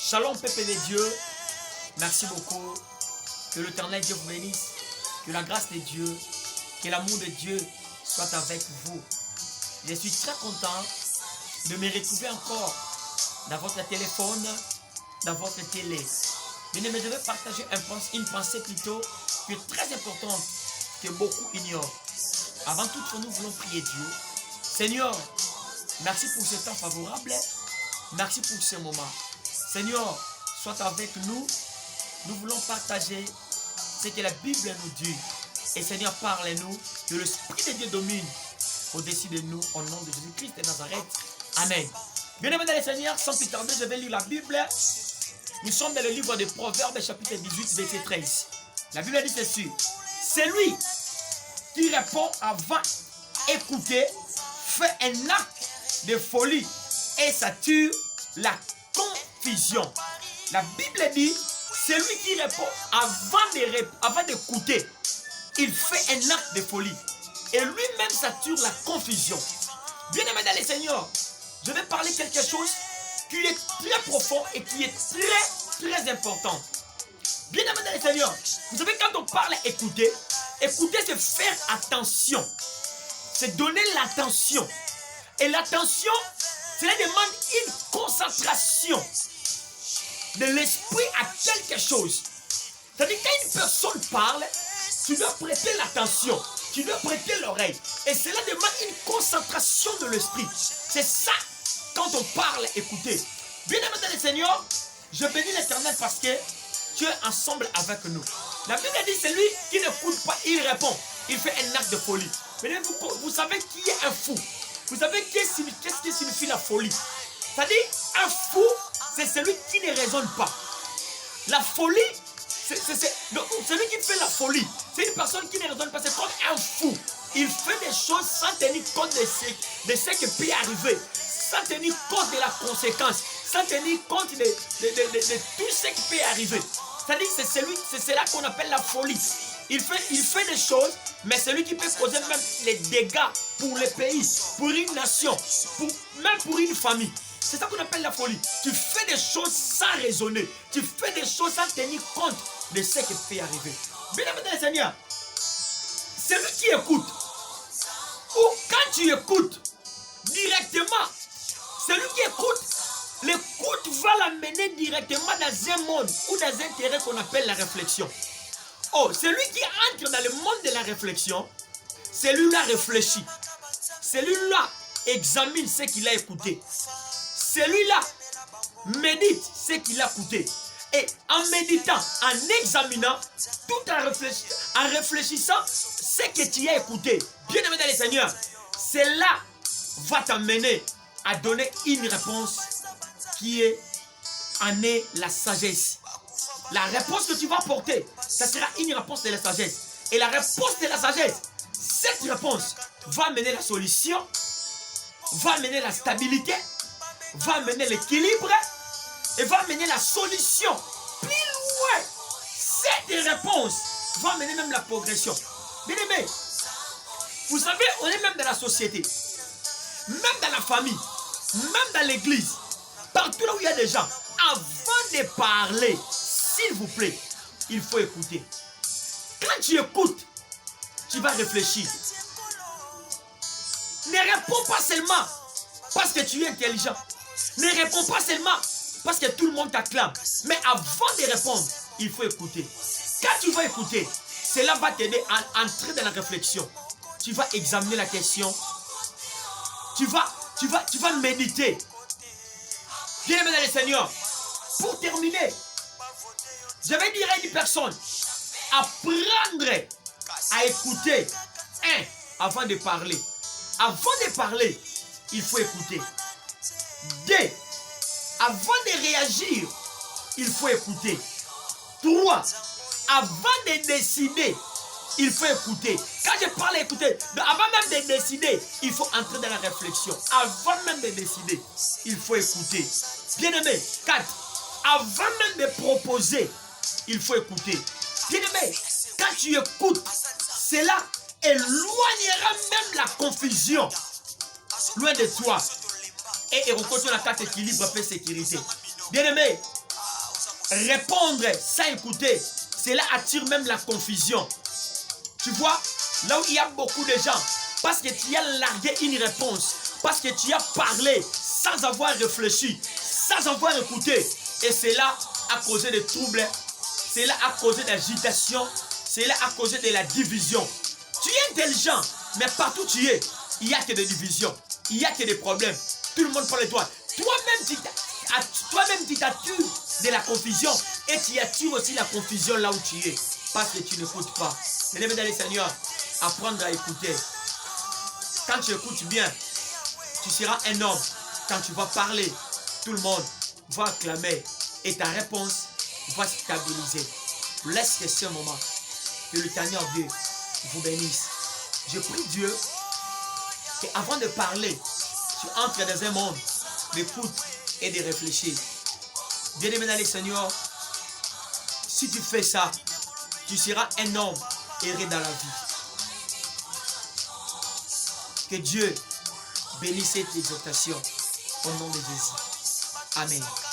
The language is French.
Shalom, peuple de Dieu. Merci beaucoup. Que l'Éternel Dieu vous bénisse. Que la grâce de Dieu, que l'amour de Dieu soit avec vous. Je suis très content de me retrouver encore dans votre téléphone, dans votre télé. Mais je vais partager une pensée plutôt qui est très importante, que beaucoup ignorent. Avant tout, nous voulons prier Dieu. Seigneur, merci pour ce temps favorable. Merci pour ce moment. Seigneur, sois avec nous. Nous voulons partager ce que la Bible nous dit. Et Seigneur, parle-nous. Que l'Esprit de Dieu domine au-dessus de nous, au nom de Jésus-Christ de Nazareth. Amen. Bien-aimés dans le Seigneur, sans plus tarder, je vais lire la Bible. Nous sommes dans le livre de Proverbes, chapitre 18, verset 13. La Bible dit ceci. C'est lui qui répond avant écouter, fait un acte de folie et sature la confusion. La Bible dit, c'est lui qui répond avant d'écouter. Il fait un acte de folie. Et lui-même sature la confusion. Bien-aimé dans le Seigneur, je vais parler quelque chose qui est très profond et qui est très important. Bien-aimé dans le Seigneur, vous savez quand on parle écouter, écouter c'est faire attention. C'est donner l'attention. Et l'attention, cela demande une concentration de l'esprit à quelque chose. C'est-à-dire quand une personne parle, tu dois prêter l'attention, tu dois prêter l'oreille. Et cela demande une concentration de l'esprit. C'est ça, quand on parle, écoutez. Bien-aimé dans le Seigneur, je bénis l'Éternel parce que tu es ensemble avec nous. La Bible dit, c'est lui qui n'écoute pas, il répond. Il fait un acte de folie. Mais vous savez qui est un fou? Vous savez qu'est-ce qui signifie la folie? C'est-à-dire, un fou, c'est celui qui ne raisonne pas. La folie, c'est celui qui fait la folie. C'est une personne qui ne raisonne pas. C'est comme un fou. Il fait des choses sans tenir compte de ce qui peut arriver. Sans tenir compte de la conséquence. Sans tenir compte de tout ce qui peut arriver. C'est-à-dire que c'est cela qu'on appelle la folie. Il fait des choses, mais celui qui peut causer même les dégâts pour le pays, pour une nation, même pour une famille. C'est ça qu'on appelle la folie. Tu fais des choses sans raisonner. Tu fais des choses sans tenir compte de ce qui peut arriver. Bien-aimé dans le Seigneur, celui qui écoute, ou quand tu écoutes directement, celui qui écoute, l'écoute va l'amener directement dans un monde ou dans un terrain qu'on appelle la réflexion. Oh, celui qui entre dans le monde de la réflexion, celui-là réfléchit. Celui-là examine ce qu'il a écouté. Celui-là médite ce qu'il a écouté. Et en méditant, en examinant, tout en réfléchissant ce que tu as écouté, bien-aimé dans le Seigneur, cela va t'amener à donner une réponse qui en est la sagesse. La réponse que tu vas porter, ça sera une réponse de la sagesse. Et la réponse de la sagesse, cette réponse va amener la solution, va amener la stabilité, va amener l'équilibre et va amener la solution. Plus loin, cette réponse va amener même la progression. Bien aimé, vous savez, on est même dans la société, même dans la famille, même dans l'église, partout là où il y a des gens, avant de parler, s'il vous plaît, il faut écouter. Quand tu écoutes, tu vas réfléchir. Ne réponds pas seulement parce que tu es intelligent. Ne réponds pas seulement parce que tout le monde t'acclame. Mais avant de répondre, il faut écouter. Quand tu vas écouter, cela va t'aider à entrer dans la réflexion. Tu vas examiner la question. Tu vas méditer. Bien-aimé dans le Seigneur, pour terminer, je vais dire à une personne, apprendre à écouter, avant de parler. Avant de parler, il faut écouter. 2, avant de réagir, il faut écouter. 3, avant de décider, il faut écouter. Quand je parle écouter, avant même de décider, il faut entrer dans la réflexion. Avant même de décider, il faut écouter. Bien-aimé, 4, avant même de proposer, il faut écouter. Bien-aimé, quand tu écoutes, cela éloignera même la confusion loin de toi. Et on continue la carte équilibre, paix, sécurité. Bien-aimé, répondre sans écouter, cela attire même la confusion. Tu vois, là où il y a beaucoup de gens, parce que tu as largué une réponse, parce que tu as parlé sans avoir réfléchi, sans avoir écouté, et cela a causé des troubles, cela a causé de l'agitation, cela a causé de la division. Tu es intelligent, mais partout où tu es, il n'y a que des divisions, il n'y a que des problèmes. Tout le monde parle de toi. Toi-même, tu t'attires de la confusion et tu attires aussi la confusion là où tu es, parce que tu n'écoutes pas. Mesdames et messieurs, Seigneur, apprendre à écouter. Quand tu écoutes bien, tu seras un homme. Quand tu vas parler, tout le monde va acclamer et ta réponse va se stabiliser. Laisse que ce moment, que le Seigneur Dieu vous bénisse. Je prie Dieu qu'avant de parler, tu entres dans un monde d'écoute et de réfléchir. Bien-aimé dans le Seigneur, si tu fais ça, tu seras un homme heureux dans la vie. Que Dieu bénisse cette exhortation au nom de Jésus. Amen.